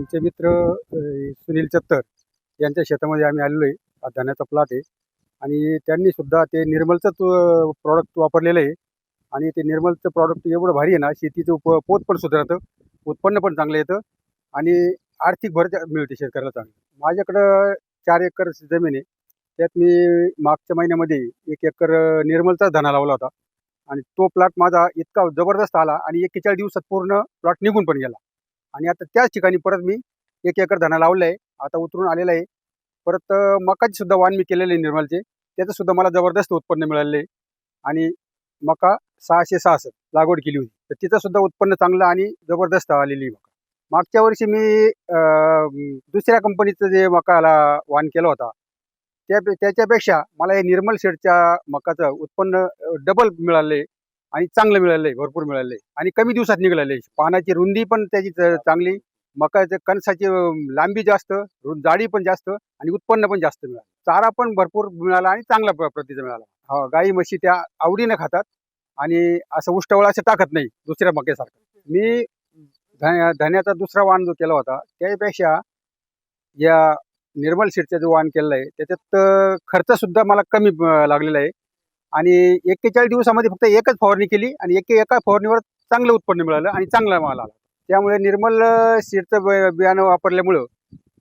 आमचे मित्र सुनील चत्तर यांच्या शेतामध्ये आम्ही आलेलो आहे. हा धान्याचा प्लॉट आहे आणि त्यांनी सुद्धा ते निर्मलचंच प्रॉडक्ट वापरलेलं आहे आणि ते निर्मलचं प्रॉडक्ट एवढं भारी आहे ना, शेतीचं पोत पण सुधारतं, उत्पन्न पण चांगलं येतं आणि आर्थिक भर मिळते शेतकऱ्याला चांगली. माझ्याकडं 4 एकर जमीन आहे. त्यात मी मागच्या महिन्यामध्ये 1 एकर निर्मलचाच धना लावला होता आणि तो प्लॉट माझा इतका जबरदस्त आला आणि 41 दिवसात पूर्ण प्लॉट निघून पण गेला. आणि आता त्याच ठिकाणी परत मी 1 एकर धना लावलं आहे. आता उतरून आलेलं आहे. परत मकाची सुद्धा वाण मी केलेलं आहे निर्मलचे. त्याचं सुद्धा मला जबरदस्त उत्पन्न मिळालेलं आहे आणि मका 666 लागवड केली होती. तर तिचं सुद्धा उत्पन्न चांगलं आणि जबरदस्त आलेली मका. मागच्या वर्षी मी दुसऱ्या कंपनीचं जे मकाला वाण केला होता, त्याच्यापेक्षा मला हे निर्मल शेडच्या मकाचं उत्पन्न डबल मिळालं आहे आणि चांगलं मिळालं आहे, भरपूर मिळालं आहे आणि कमी दिवसात निघालेलं आहे. पानाची रुंदी पण त्याची चांगली, मकाच्या कणसाची लांबी जास्त, जाडी पण जास्त आणि उत्पन्न पण जास्त मिळालं. चारा पण भरपूर मिळाला आणि चांगला प्रतीचा मिळाला. हो, गाई म्हशी त्या आवडीनं खातात आणि असं उष्टवळ असं टाकत नाही दुसऱ्या मक्यासारखं. मी धान्याचा दुसरा वाण जो केला होता त्यापेक्षा या निर्मल सीडचा जो वाण केलेला आहे त्याच्यात खर्च सुद्धा मला कमी लागलेला आहे आणि 41 दिवसामध्ये फक्त एकच फवारणी केली आणि एका फवारणीवर चांगलं उत्पन्न मिळालं आणि चांगला माल आला. त्यामुळे निर्मल सीडचं बियाणं वापरल्यामुळं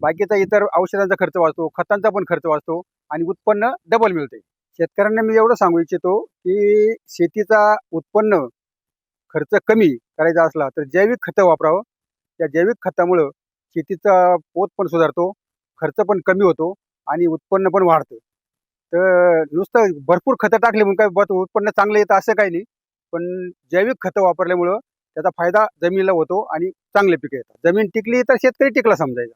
बाकीचा इतर औषधांचा खर्च वाचतो, खतांचा पण खर्च वाचतो आणि उत्पन्न डबल मिळते. शेतकऱ्यांना मी एवढं सांगू इच्छितो की शेतीचा उत्पन्न खर्च कमी करायचा असला तर जैविक खतं वापरावं. त्या जैविक खतामुळं शेतीचा पोत पण सुधारतो, खर्च पण कमी होतो आणि उत्पन्न पण वाढतं. तर नुसतं भरपूर खतं टाकली म्हणून काय उत्पन्न चांगलं येतं असं काही नाही. पण जैविक खतं वापरल्यामुळं त्याचा फायदा जमिनीला होतो आणि चांगले पिकं येतात. जमीन टिकली तर शेतकरी टिकला समजायचा.